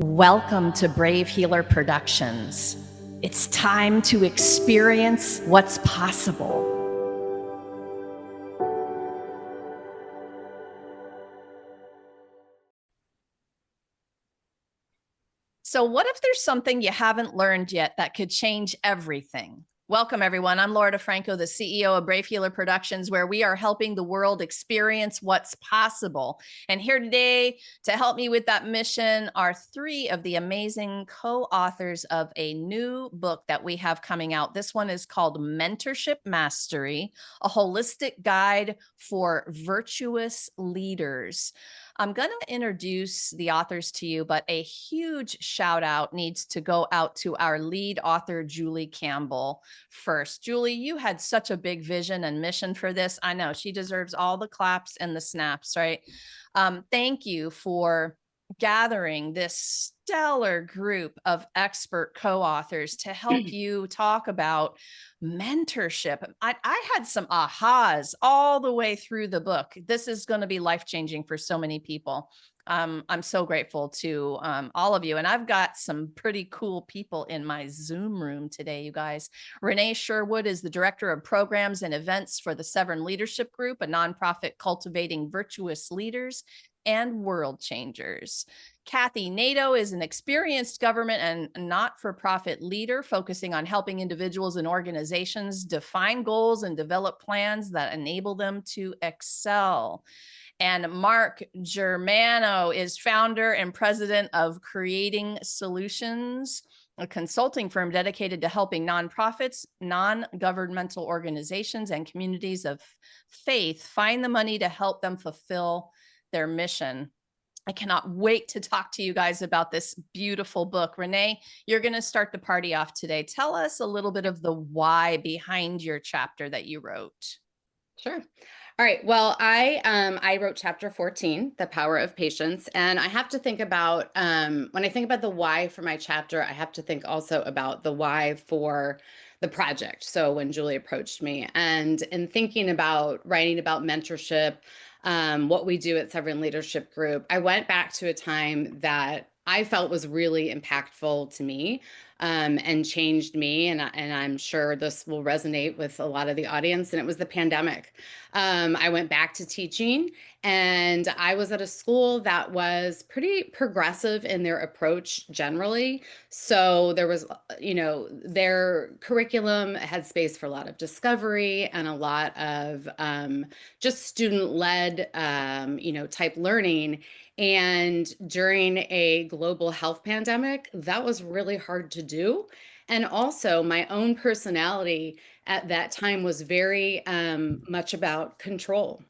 Welcome to Brave Healer Productions. It's time to experience what's possible. So, what if there's something you haven't learned yet that could change everything? Welcome, everyone. I'm Laura DeFranco, the CEO of Brave Healer Productions, where we are helping the world experience what's possible. And here today to help me with that mission are three of the amazing co-authors of a new book that we have coming out. This one is called Mentorship Mastery, a holistic guide for virtuous leaders. I'm going to introduce the authors to you, but a huge shout out needs to go out to our lead author, Julie Campbell, first. Julie, you had such a big vision and mission for this. I know she deserves all the claps and the snaps, right? Thank you for gathering this stellar group of expert co-authors to help you talk about mentorship. I had some ahas all the way through the book. This is going to be life-changing for so many people. I'm so grateful to all of you. And I've got some pretty cool people in my Zoom room today, you guys. Renee Sherwood is the Director of Programs and Events for the Severn Leadership Group, a nonprofit cultivating virtuous leaders and world changers. Kathy Nato is an experienced government and not-for-profit leader focusing on helping individuals and organizations define goals and develop plans that enable them to excel. And Mark Germano is founder and president of Creating Solutions, a consulting firm dedicated to helping nonprofits, non-governmental organizations, and communities of faith find the money to help them fulfill their mission. I cannot wait to talk to you guys about this beautiful book. Renee, you're going to start the party off today. Tell us a little bit of the why behind your chapter that you wrote. Sure. All right. Well, I wrote chapter 14, The Power of Patience, and I have to think about when I think about the why for my chapter, I have to think also about the why for the project. So when Julie approached me, and in thinking about writing about mentorship, what we do at Severn Leadership Group, I went back to a time that I felt was really impactful to me. And changed me, and I'm sure this will resonate with a lot of the audience. And it was the pandemic. I went back to teaching, and I was at a school that was pretty progressive in their approach generally. So there was, their curriculum had space for a lot of discovery and a lot of just student-led, type learning. And during a global health pandemic, that was really hard to do. And also, my own personality at that time was very much about control.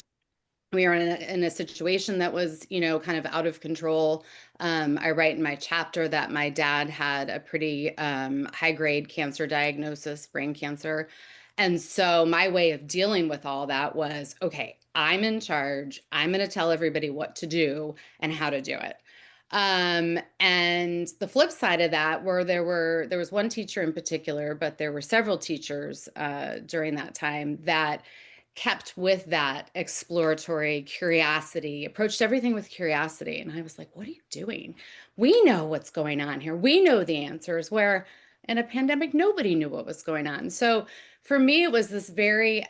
We were in a situation that was, kind of out of control. I write in my chapter that my dad had a pretty high grade cancer diagnosis, brain cancer. And so my way of dealing with all that was, okay, I'm in charge. I'm going to tell everybody what to do and how to do it. And the flip side of that, there was one teacher in particular, but there were several teachers during that time that kept with that exploratory curiosity, approached everything with curiosity. And I was like, what are you doing? We know what's going on here. We know the answers, where in a pandemic, nobody knew what was going on. So for me, it was this very,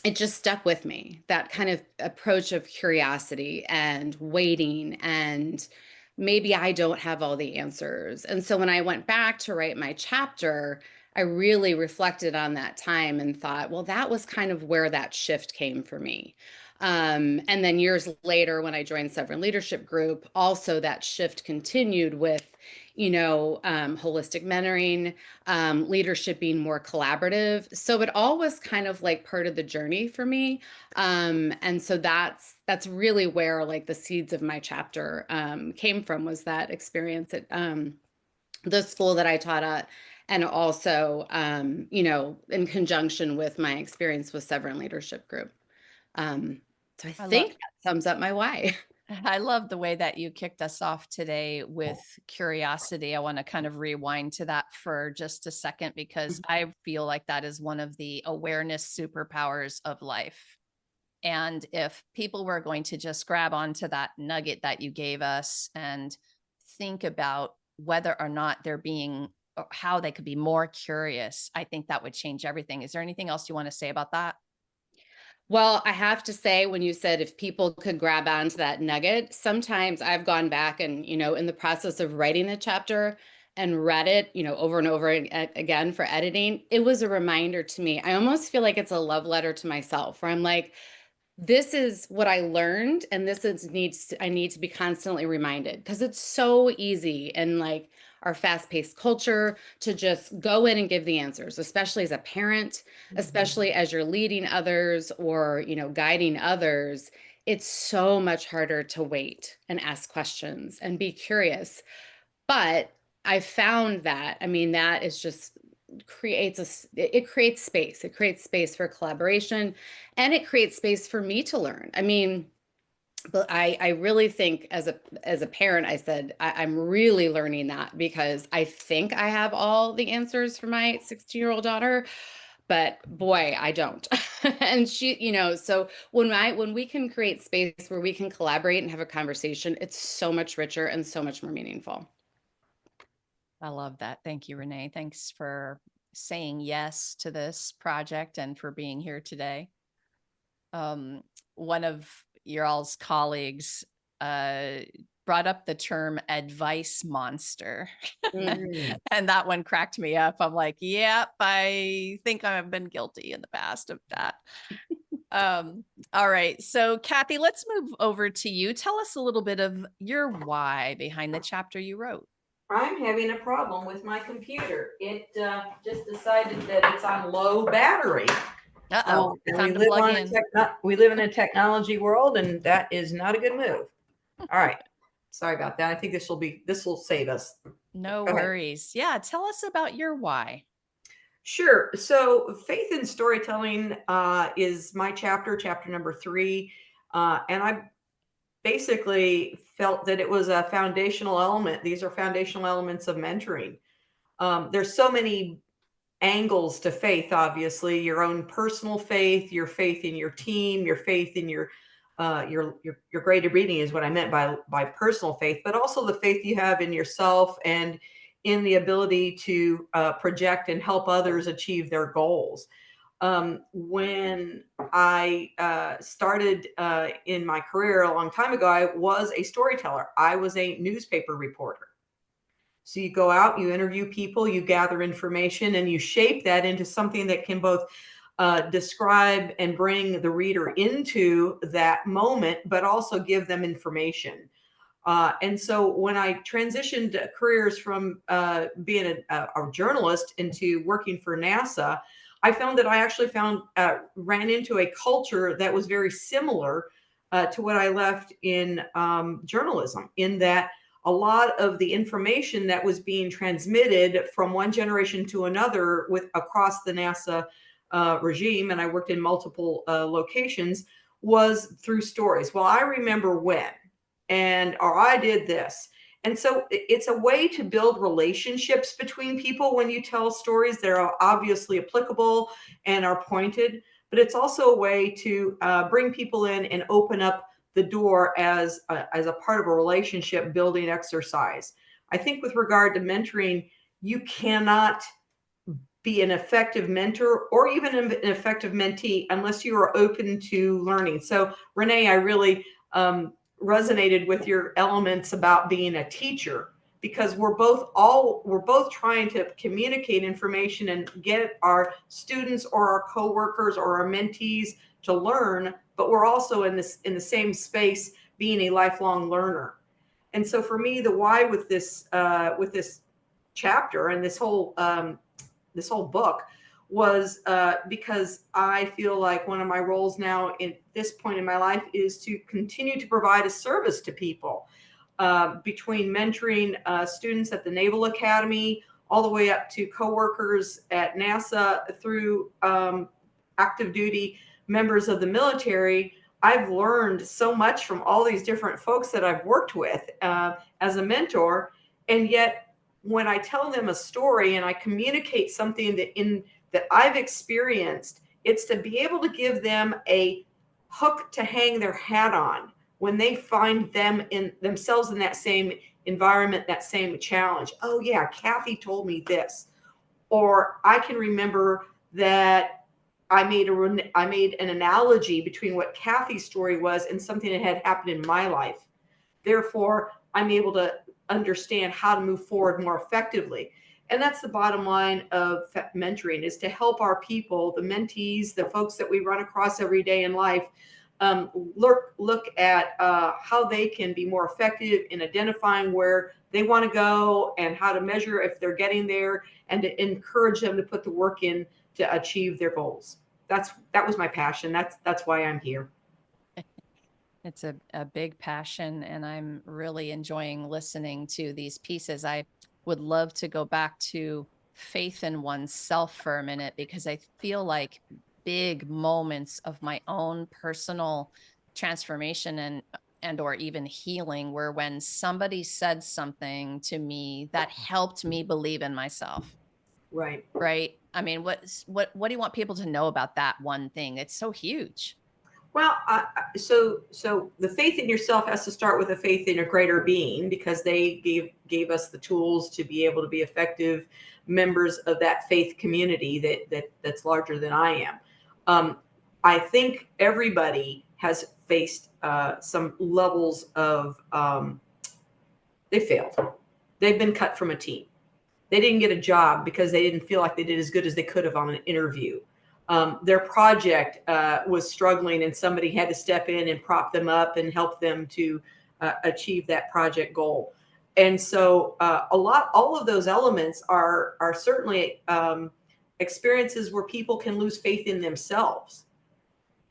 it just stuck with me, that kind of approach of curiosity and waiting, and maybe I don't have all the answers. And so when I went back to write my chapter, I really reflected on that time and thought, well, that was kind of where that shift came for me. And then years later, when I joined Severn Leadership Group, also that shift continued with, holistic mentoring, leadership being more collaborative. So it all was kind of like part of the journey for me. And so that's really where like the seeds of my chapter came from, was that experience at the school that I taught at, and also, in conjunction with my experience with Severn Leadership Group. So I I love think that sums up my why. I love the way that you kicked us off today with curiosity. I want to kind of rewind to that for just a second, because I feel like that is one of the awareness superpowers of life. And if people were going to just grab onto that nugget that you gave us and think about whether or not they're being, or how they could be more curious, I think that would change everything. Is there anything else you want to say about that? Well, I have to say, when you said if people could grab onto that nugget, sometimes I've gone back and, in the process of writing the chapter and read it, over and over again for editing, it was a reminder to me. I almost feel like it's a love letter to myself, where I'm like, this is what I learned, and I need to be constantly reminded, because it's so easy in like our fast-paced culture to just go in and give the answers, especially as a parent, especially as you're leading others or, guiding others. It's so much harder to wait and ask questions and be curious. But I found that, I mean, that is just it creates space. It creates space for collaboration, and it creates space for me to learn. I mean, but I really think, as a parent, I said, I'm really learning that, because I think I have all the answers for my 16-year-old daughter, but boy, I don't. And she, so when we can create space where we can collaborate and have a conversation, it's so much richer and so much more meaningful. I love that. Thank you, Renee. Thanks for saying yes to this project and for being here today. One of your all's colleagues brought up the term advice monster. Mm. And that one cracked me up. I'm like, yep, I think I've been guilty in the past of that. All right. So Kathy, let's move over to you. Tell us a little bit of your why behind the chapter you wrote. I'm having a problem with my computer. It just decided that it's on low battery. Uh-oh. And Time to plug in. we live in a technology world, and that is not a good move. All right. Sorry about that. I think this will save us. No Go ahead. worries. Yeah. Tell us about your why. Sure. So faith in storytelling is my chapter number 3. And I basically felt that it was a foundational element. These are foundational elements of mentoring. There's so many angles to faith, obviously, your own personal faith, your faith in your team, your faith in your graded reading is what I meant by personal faith, but also the faith you have in yourself and in the ability to project and help others achieve their goals. When I started in my career a long time ago, I was a storyteller. I was a newspaper reporter. So you go out, you interview people, you gather information, and you shape that into something that can both describe and bring the reader into that moment, but also give them information. And so when I transitioned careers from being a journalist into working for NASA, I found that I actually ran into a culture that was very similar to what I left in journalism, in that a lot of the information that was being transmitted from one generation to another across the NASA regime, and I worked in multiple locations, was through stories. Well, I remember when, or I did this. And so it's a way to build relationships between people when you tell stories that are obviously applicable and are pointed, but it's also a way to bring people in and open up the door as a part of a relationship building exercise. I think with regard to mentoring, you cannot be an effective mentor or even an effective mentee unless you are open to learning. So Renee, I really resonated with your elements about being a teacher, because we're both trying to communicate information and get our students or our coworkers or our mentees to learn, but we're also in the same space being a lifelong learner. And so for me, the why with this chapter and this whole book was because I feel like one of my roles now at this point in my life is to continue to provide a service to people, between mentoring students at the Naval Academy all the way up to coworkers at NASA, through active duty members of the military. I've learned so much from all these different folks that I've worked with as a mentor. And yet when I tell them a story and I communicate something that I've experienced, it's to be able to give them a hook to hang their hat on when they find themselves in that same environment, that same challenge. Oh yeah, Kathy told me this. Or I can remember that I made an analogy between what Kathy's story was and something that had happened in my life. Therefore, I'm able to understand how to move forward more effectively. And that's the bottom line of mentoring, is to help our people, the mentees, the folks that we run across every day in life, look at how they can be more effective in identifying where they want to go and how to measure if they're getting there, and to encourage them to put the work in to achieve their goals. That was my passion. That's why I'm here. It's a big passion, and I'm really enjoying listening to these pieces. I would love to go back to faith in oneself for a minute, because I feel like big moments of my own personal transformation and or even healing were when somebody said something to me that helped me believe in myself. Right. Right? I mean, what do you want people to know about that one thing? It's so huge. Well, so the faith in yourself has to start with a faith in a greater being, because they gave us the tools to be able to be effective members of that faith community that's larger than I am. I think everybody has faced some levels of they failed. They've been cut from a team. They didn't get a job because they didn't feel like they did as good as they could have on an interview. Their project was struggling, and somebody had to step in and prop them up and help them to achieve that project goal. And so all of those elements are certainly experiences where people can lose faith in themselves.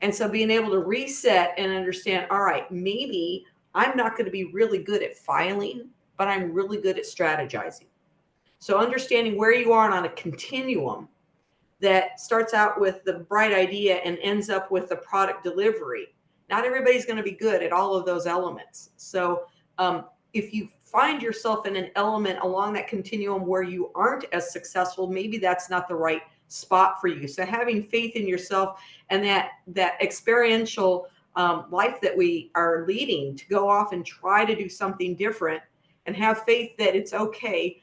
And so being able to reset and understand, all right, maybe I'm not going to be really good at filing, but I'm really good at strategizing. So understanding where you are on a continuum that starts out with the bright idea and ends up with the product delivery. Not everybody's going to be good at all of those elements. So if you find yourself in an element along that continuum where you aren't as successful, maybe that's not the right spot for you. So having faith in yourself and that experiential life that we are leading, to go off and try to do something different, and have faith that it's okay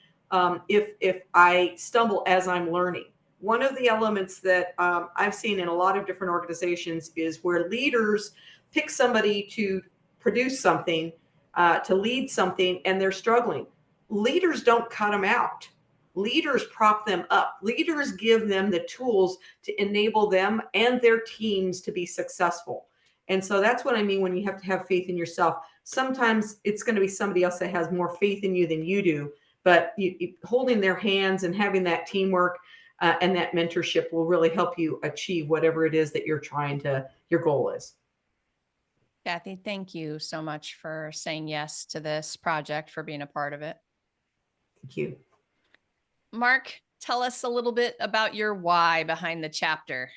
if I stumble as I'm learning. One of the elements that I've seen in a lot of different organizations is where leaders pick somebody to produce something, to lead something, and they're struggling. Leaders don't cut them out. Leaders prop them up. Leaders give them the tools to enable them and their teams to be successful. And so that's what I mean when you have to have faith in yourself. Sometimes it's going to be somebody else that has more faith in you than you do, but holding their hands and having that teamwork and that mentorship will really help you achieve whatever it is that your goal is. Kathy, thank you so much for saying yes to this project, for being a part of it. Thank you. Mark, tell us a little bit about your why behind the chapter.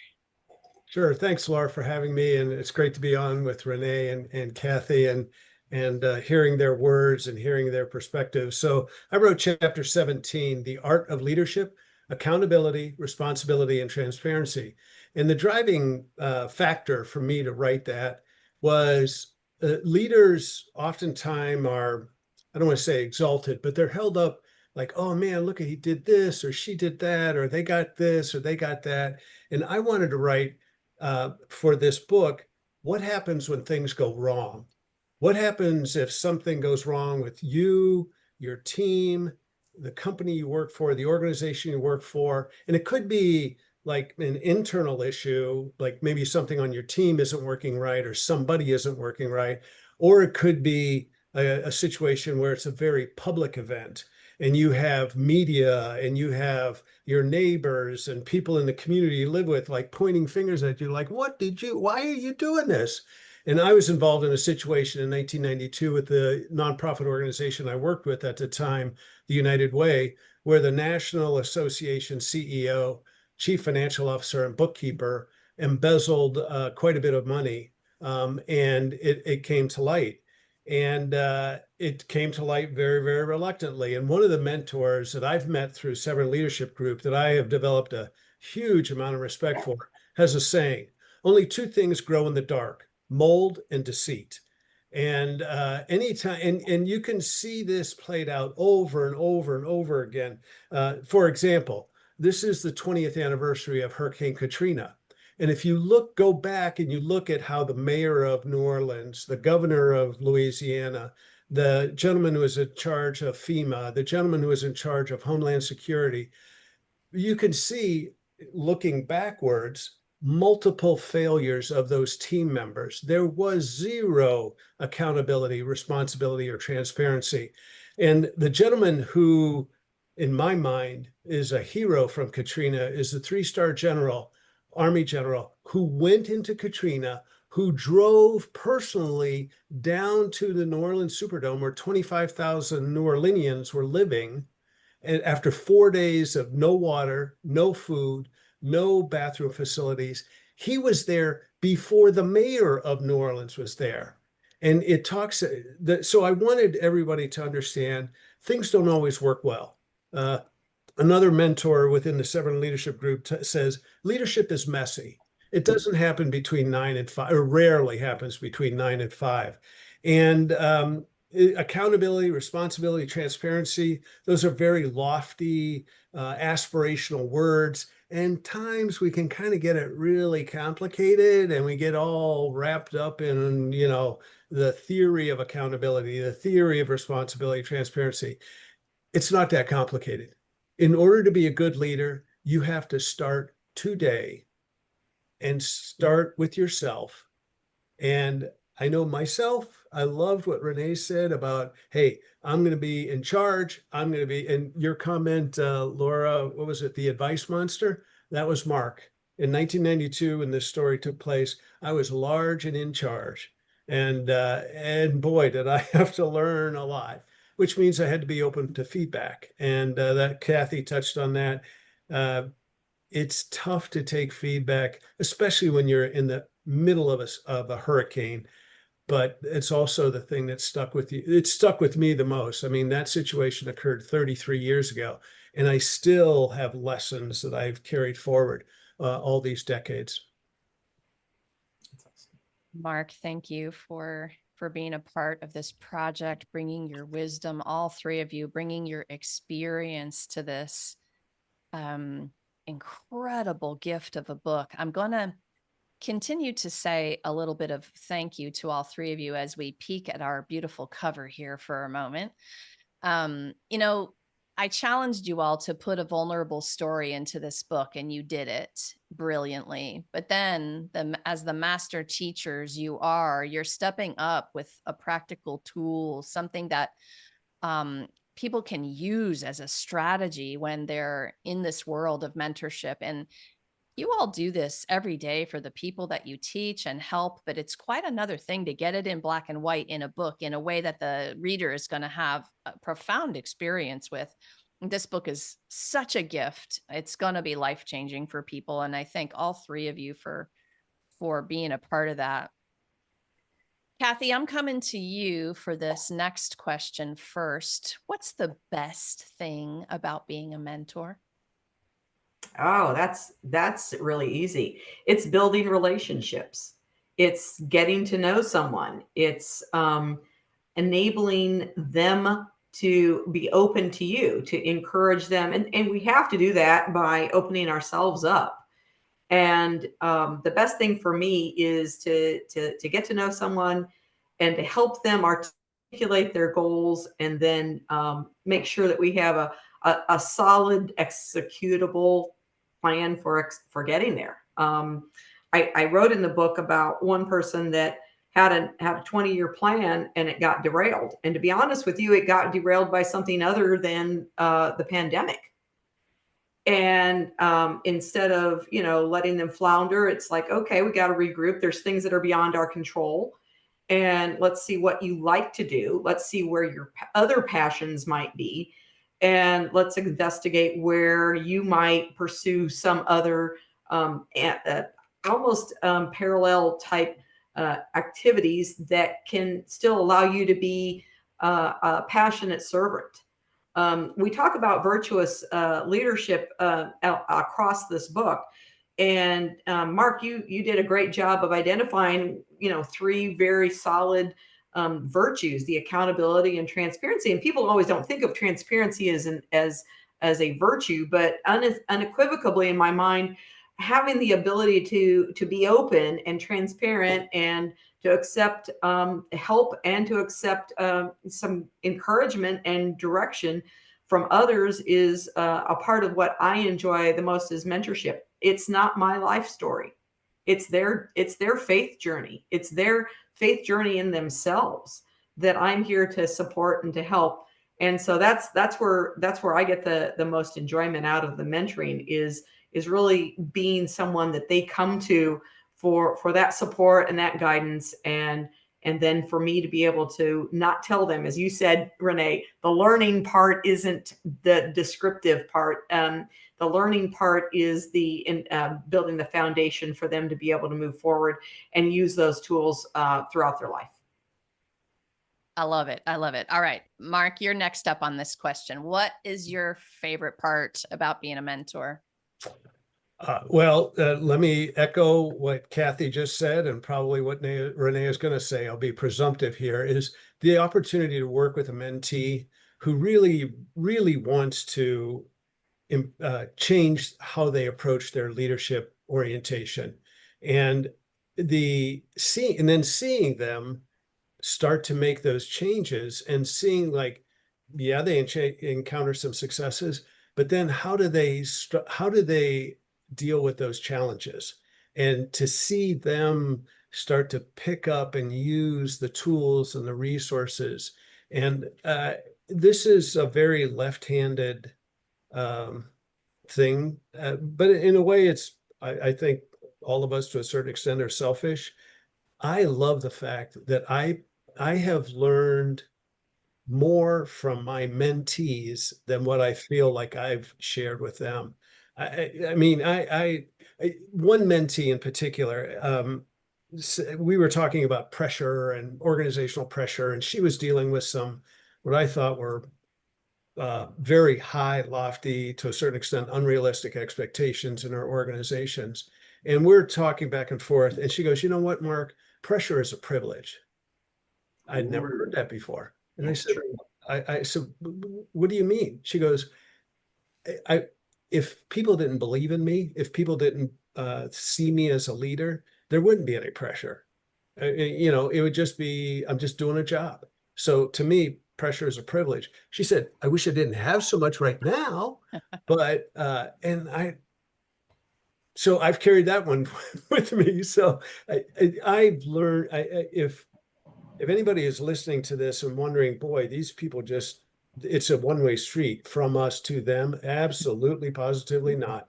Sure. Thanks, Laura, for having me. And it's great to be on with Renee and Kathy and hearing their words and hearing their perspectives. So I wrote chapter 17, The Art of Leadership, Accountability, Responsibility, and Transparency. And the driving factor for me to write that was leaders oftentimes are, I don't want to say exalted, but they're held up like, oh man, look, he did this or she did that, or they got this or they got that. And I wanted to write for this book, what happens when things go wrong? What happens if something goes wrong with you, your team, the company you work for, the organization you work for? And it could be like an internal issue, like maybe something on your team isn't working right or somebody isn't working right. Or it could be a situation where it's a very public event and you have media and you have your neighbors and people in the community you live with like pointing fingers at you like, why are you doing this? And I was involved in a situation in 1992 with the nonprofit organization I worked with at the time, the United Way, where the National Association CEO, chief financial officer, and bookkeeper embezzled quite a bit of money. And it came to light. And it came to light very, very reluctantly. And one of the mentors that I've met through Seven Leadership Group that I have developed a huge amount of respect for has a saying, only two things grow in the dark, mold and deceit. And anytime, and you can see this played out over and over and over again. For example, this is the 20th anniversary of Hurricane Katrina. And if you go back and you look at how the mayor of New Orleans, the governor of Louisiana, the gentleman who was in charge of FEMA, the gentleman who was in charge of Homeland Security, you can see, looking backwards, multiple failures of those team members. There was zero accountability, responsibility, or transparency. And the gentleman who, in my mind, is a hero from Katrina is the 3-star general, Army general, who went into Katrina, who drove personally down to the New Orleans Superdome where 25,000 New Orleanians were living. And after 4 days of no water, no food, no bathroom facilities, he was there before the mayor of New Orleans was there. And it talks that, so I wanted everybody to understand things don't always work well. Another mentor within the 7 leadership group says leadership is messy. It doesn't happen between 9 and 5, or rarely happens between 9 and 5. And accountability, responsibility, transparency, those are very lofty, aspirational words. And times we can kind of get it really complicated and we get all wrapped up in, the theory of accountability, the theory of responsibility, transparency. It's not that complicated. In order to be a good leader, you have to start today and start with yourself. And I know myself, I loved what Renee said about, hey, I'm going to be in charge. I'm going to be, and your comment, Laura, what was it? The advice monster? That was Mark. In 1992, when this story took place, I was large and in charge. And boy, did I have to learn a lot, which means I had to be open to feedback. And that Kathy touched on that. It's tough to take feedback, especially when you're in the middle of a hurricane. But it's also the thing that stuck with you. It stuck with me the most. I mean, that situation occurred 33 years ago, and I still have lessons that I've carried forward all these decades. Mark, thank you for being a part of this project, bringing your wisdom, all 3 of you, bringing your experience to this incredible gift of a book. I'm going to continue to say a little bit of thank you to all 3 of you as we peek at our beautiful cover here for a moment. I challenged you all to put a vulnerable story into this book, and you did it brilliantly. But then, as the master teachers you're stepping up with a practical tool, something that people can use as a strategy when they're in this world of mentorship. And you all do this every day for the people that you teach and help, but it's quite another thing to get it in black and white in a book in a way that the reader is going to have a profound experience with. This book is such a gift. It's going to be life-changing for people. And I thank all 3 of you for being a part of that. Kathy, I'm coming to you for this next question first. What's the best thing about being a mentor? Oh, that's really easy. It's building relationships. It's getting to know someone. It's enabling them to be open to you, to encourage them. And we have to do that by opening ourselves up. And the best thing for me is to get to know someone and to help them articulate their goals, and then make sure that we have a solid executable plan for getting there. I wrote in the book about one person that had a 20-year plan and it got derailed. And to be honest with you, it got derailed by something other than the pandemic. And instead of, letting them flounder, it's like, okay, we got to regroup. There's things that are beyond our control. And let's see what you like to do. Let's see where your other passions might be. And let's investigate where you might pursue some other almost parallel type activities that can still allow you to be a passionate servant. We talk about virtuous leadership across this book. And Mark, you did a great job of identifying, 3 very solid virtues, the accountability and transparency. And people always don't think of transparency as a virtue, but unequivocally in my mind, having the ability to be open and transparent and to accept help and to accept some encouragement and direction from others is a part of what I enjoy the most is mentorship. It's not my life story. It's their faith journey. It's their faith journey in themselves that I'm here to support and to help. And so that's where I get the most enjoyment out of the mentoring is really being someone that they come to for that support and that guidance, and then for me to be able to not tell them, as you said, Renee, the learning part isn't the descriptive part. The learning part is the building the foundation for them to be able to move forward and use those tools throughout their life. I love it. I love it. All right, Mark, you're next up on this question. What is your favorite part about being a mentor? Let me echo what Kathy just said, and probably what Renee is going to say. I'll be presumptive here, is the opportunity to work with a mentee who really, really wants to change how they approach their leadership orientation, and then seeing them start to make those changes and seeing like, yeah, they encounter some successes, but then how do they deal with those challenges, and to see them start to pick up and use the tools and the resources. And this is a very left-handed thing, but in a way I think all of us to a certain extent are selfish. I love the fact that I have learned more from my mentees than what I feel like I've shared with them. I mean, one mentee in particular, we were talking about pressure and organizational pressure, and she was dealing with some, what I thought were very high, lofty, to a certain extent, unrealistic expectations in our organizations. And we're talking back and forth, and she goes, "You know what, Mark? Pressure is a privilege." I'd never heard that before. And I said, I said, "What do you mean?" She goes, if people didn't believe in me, if people didn't see me as a leader, there wouldn't be any pressure. It would just be, I'm just doing a job. So to me, pressure is a privilege. She said, "I wish I didn't have so much right now," but so I've carried that one with me. So I've learned, if anybody is listening to this and wondering, boy, these people it's a one-way street from us to them. Absolutely, positively not.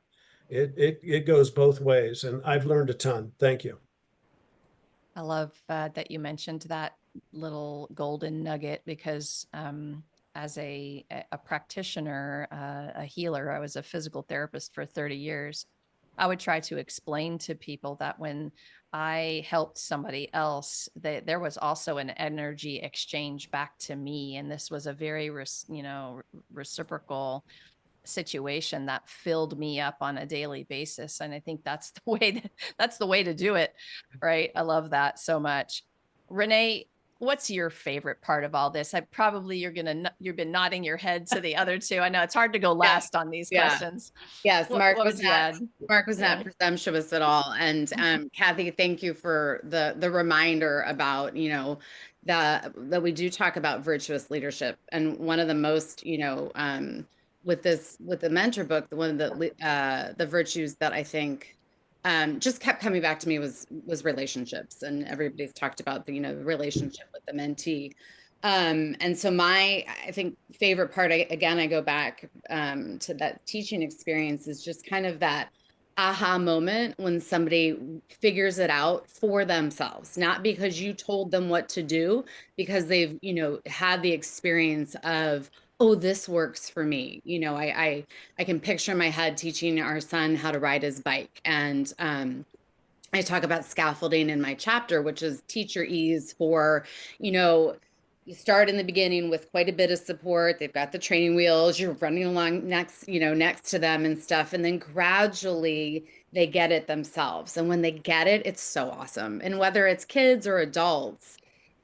It goes both ways, and I've learned a ton. Thank you. I love that you mentioned that little golden nugget, because as a practitioner, a healer, I was a physical therapist for 30 years. I would try to explain to people that when I helped somebody else, there was also an energy exchange back to me. And this was a very, reciprocal situation that filled me up on a daily basis. And I think that's the way to do it. Right. I love that so much. Renee, what's your favorite part of all this? You've been nodding your head to the other two. I know it's hard to go last on these questions. Yes, Mark was not presumptuous at all. And Kathy, thank you for the reminder about, that we do talk about virtuous leadership. And one of the most, with the mentor book, one of the virtues that I think just kept coming back to me was relationships. And everybody's talked about the relationship with the mentee. And so I think favorite part, I go back to that teaching experience, is just kind of that aha moment when somebody figures it out for themselves, not because you told them what to do, because they've, had the experience of, oh, this works for me. I can picture in my head teaching our son how to ride his bike. And I talk about scaffolding in my chapter, which is teacher ease for, you start in the beginning with quite a bit of support. They've got the training wheels, you're running along next to them and stuff. And then gradually they get it themselves. And when they get it, it's so awesome. And whether it's kids or adults,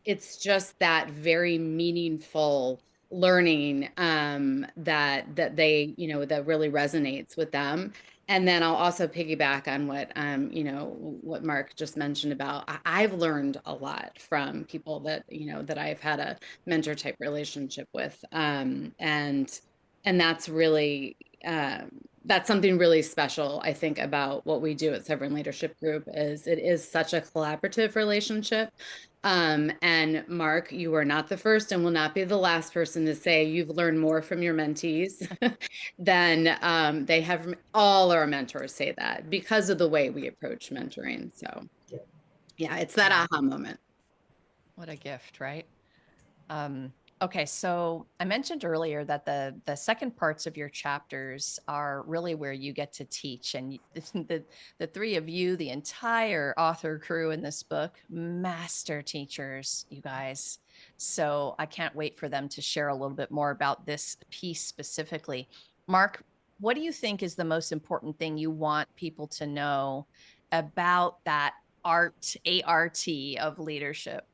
it's just that very meaningful learning that they, that really resonates with them. And then I'll also piggyback on what Mark just mentioned about I've learned a lot from people that, that I've had a mentor type relationship with. And that's really that's something really special, I think, about what we do at Sovereign Leadership Group is it is such a collaborative relationship. And Mark, you are not the first and will not be the last person to say you've learned more from your mentees than they have. All our mentors say that because of the way we approach mentoring. So yeah, it's that aha moment. What a gift, right? Okay, so I mentioned earlier that the second parts of your chapters are really where you get to teach, and the three of you, the entire author crew in this book, master teachers, you guys. So I can't wait for them to share a little bit more about this piece specifically. Mark, what do you think is the most important thing you want people to know about that ART of leadership?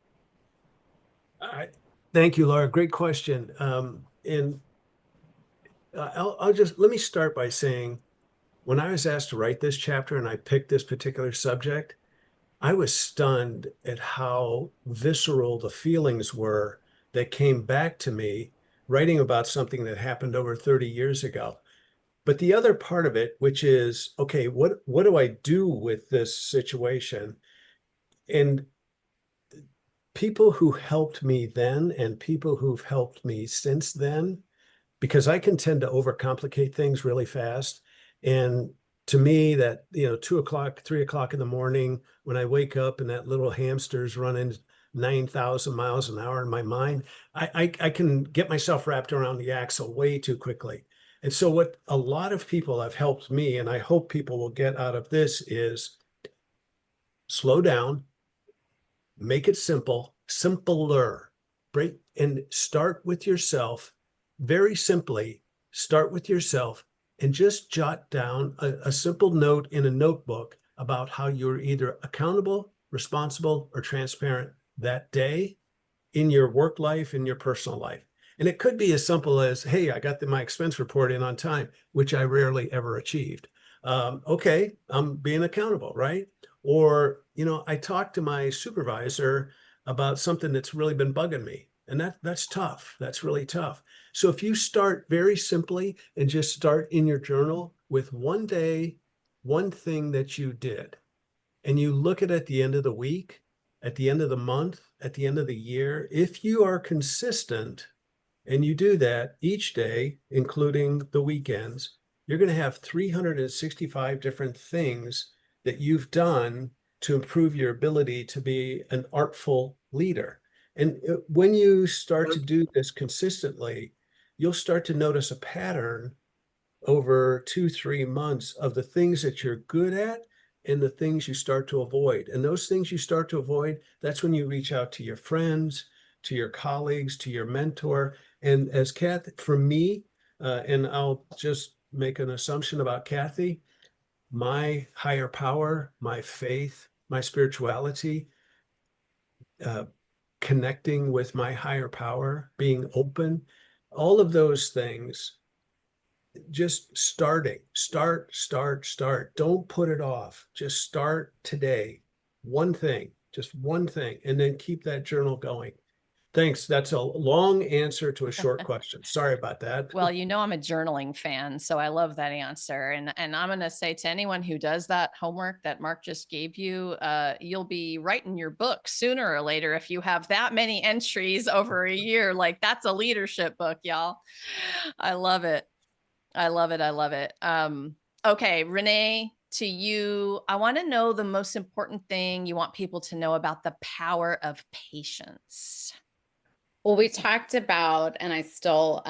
Thank you, Laura. Great question. And I'll just let me start by saying, when I was asked to write this chapter and I picked this particular subject, I was stunned at how visceral the feelings were that came back to me writing about something that happened over 30 years ago. But the other part of it, which is, okay, what do I do with this situation? And people who helped me then and people who've helped me since then, because I can tend to overcomplicate things really fast. And to me, that, 2 o'clock, 3 o'clock in the morning, when I wake up and that little hamster's running 9,000 miles an hour in my mind, I can get myself wrapped around the axle way too quickly. And so what a lot of people have helped me, and I hope people will get out of this, is slow down, make it simple, simpler, break, and start with yourself. Very simply, start with yourself and just jot down a simple note in a notebook about how you're either accountable, responsible, or transparent that day in your work life, in your personal life. And it could be as simple as, hey, I got my expense report in on time, which I rarely ever achieved. Okay, I'm being accountable, right? Or, I talked to my supervisor about something that's really been bugging me. And that's tough. That's really tough. So if you start very simply and just start in your journal with one day, one thing that you did, and you look at the end of the week, at the end of the month, at the end of the year, if you are consistent and you do that each day, including the weekends, you're going to have 365 different things that you've done to improve your ability to be an artful leader. And when you start to do this consistently, you'll start to notice a pattern over 2, 3 months of the things that you're good at and the things you start to avoid. And those things you start to avoid, that's when you reach out to your friends, to your colleagues, to your mentor. And as for me, and I'll just make an assumption about Kathy, my higher power, my faith, my spirituality, connecting with my higher power, being open, all of those things, just start. Don't put it off. Just start today. One thing, just one thing, and then keep that journal going. Thanks. That's a long answer to a short question. Sorry about that. Well, I'm a journaling fan, so I love that answer. And I'm going to say to anyone who does that homework that Mark just gave you, you'll be writing your book sooner or later if you have that many entries over a year. Like, that's a leadership book, y'all. I love it. I love it. I love it. Okay, Renee, to you, I want to know the most important thing you want people to know about the power of patience. Well, we talked about, and I still,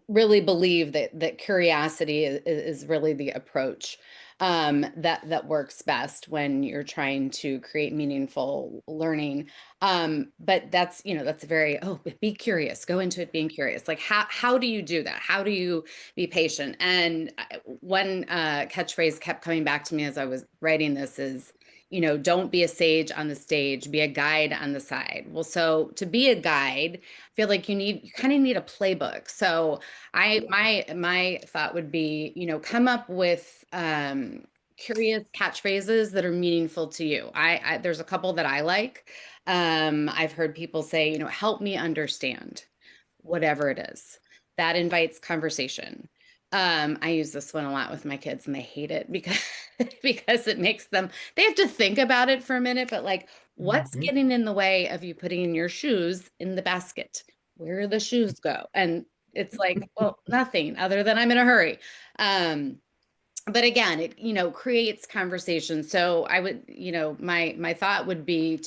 really believe that curiosity is really the approach that works best when you're trying to create meaningful learning. But that's very, be curious, go into it being curious. Like, how do you do that? How do you be patient? And one catchphrase kept coming back to me as I was writing this is, don't be a sage on the stage, be a guide on the side. Well, so to be a guide, I feel like you kind of need a playbook. So my thought would be, come up with curious catchphrases that are meaningful to you. There's a couple that I like. I've heard people say, help me understand, whatever it is. That invites conversation. I use this one a lot with my kids and they hate it because because it makes them, they have to think about it for a minute, but like, what's getting in the way of you putting your shoes in the basket? Where do the shoes go? And it's like, well, nothing other than I'm in a hurry. But again, it, creates conversation. So I would, my thought would be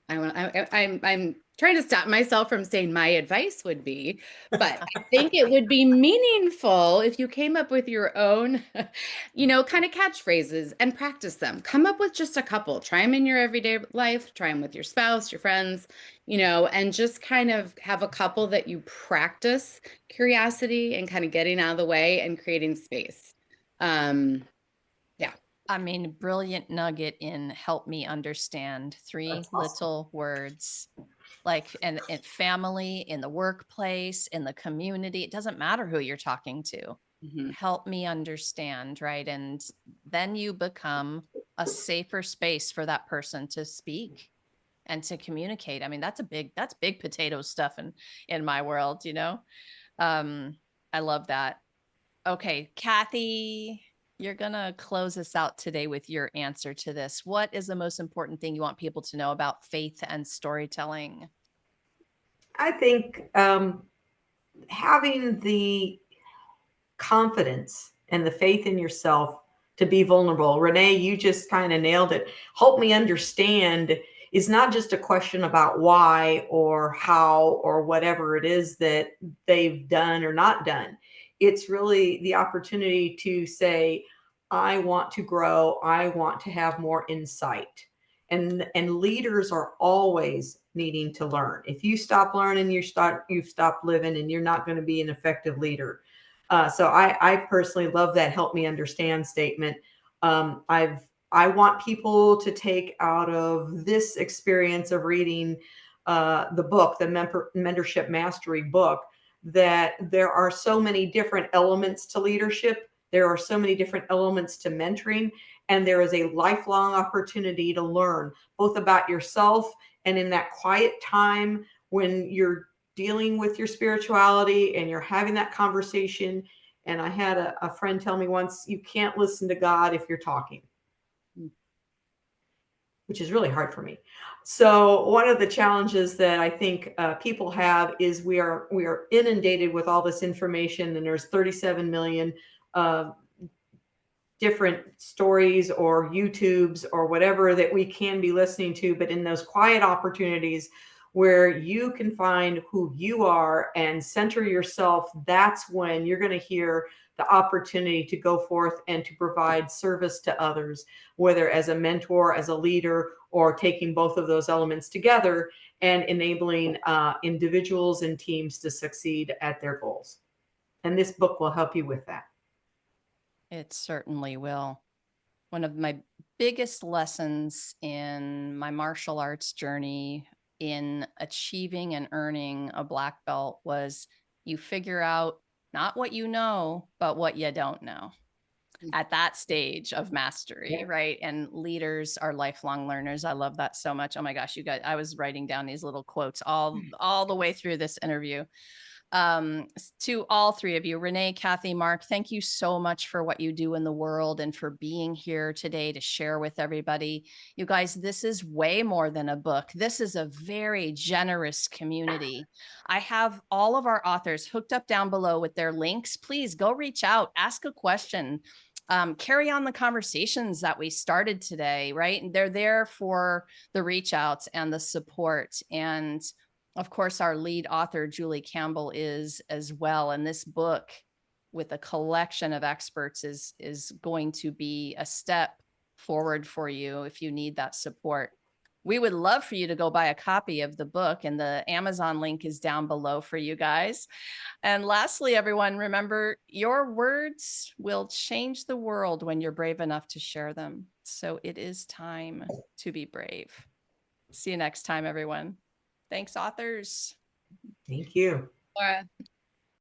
I'm trying to stop myself from saying my advice would be, but I think it would be meaningful if you came up with your own, kind of catchphrases and practice them. Come up with just a couple, try them in your everyday life, try them with your spouse, your friends, and just kind of have a couple that you practice curiosity and kind of getting out of the way and creating space. Yeah. I mean, brilliant nugget in help me understand. Three That's awesome. little words, like in family, in the workplace, in the community. It doesn't matter who you're talking to. Mhm. Help me understand, right? And then you become a safer space for that person to speak and to communicate. I mean, that's big potato stuff in my world, I love that. Okay, Kathy, you're going to close us out today with your answer to this. What is the most important thing you want people to know about faith and storytelling? I think having the confidence and the faith in yourself to be vulnerable. Renee, you just kind of nailed it. Help me understand is not just a question about why or how or whatever it is that they've done or not done. It's really the opportunity to say, I want to grow. I want to have more insight. And leaders are always needing to learn. If you stop learning, you've stopped living, and you're not going to be an effective leader. So I personally love that help me understand statement. I want people to take out of this experience of reading the book, the Mentorship Mastery book, that there are so many different elements to leadership. There are so many different elements to mentoring, and there is a lifelong opportunity to learn both about yourself and in that quiet time when you're dealing with your spirituality and you're having that conversation. And I had a friend tell me once, you can't listen to God if you're talking, which is really hard for me. So one of the challenges that I think people have is we are inundated with all this information, and there's 37 million different stories or YouTubes or whatever that we can be listening to. But in those quiet opportunities where you can find who you are and center yourself, that's when you're going to hear the opportunity to go forth and to provide service to others, whether as a mentor, as a leader, or taking both of those elements together and enabling individuals and teams to succeed at their goals. And this book will help you with that. It certainly will. One of my biggest lessons in my martial arts journey in achieving and earning a black belt was you figure out not what you know, but what you don't know at that stage of mastery, right? And leaders are lifelong learners. I love that so much. Oh my gosh, you guys, I was writing down these little quotes all the way through this interview. To all three of you, Renee, Kathy, Mark, thank you so much for what you do in the world and for being here today to share with everybody. You guys, this is way more than a book. This is a very generous community. I have all of our authors hooked up down below with their links. Please go reach out, ask a question. Carry on the conversations that we started today, right? And they're there for the reach outs and the support. And of course, our lead author, Julie Campbell, is as well. And this book with a collection of experts is going to be a step forward for you if you need that support. We would love for you to go buy a copy of the book, and the Amazon link is down below for you guys. And lastly, everyone, remember, your words will change the world when you're brave enough to share them. So it is time to be brave. See you next time, everyone. Thanks, authors. Thank you. Laura.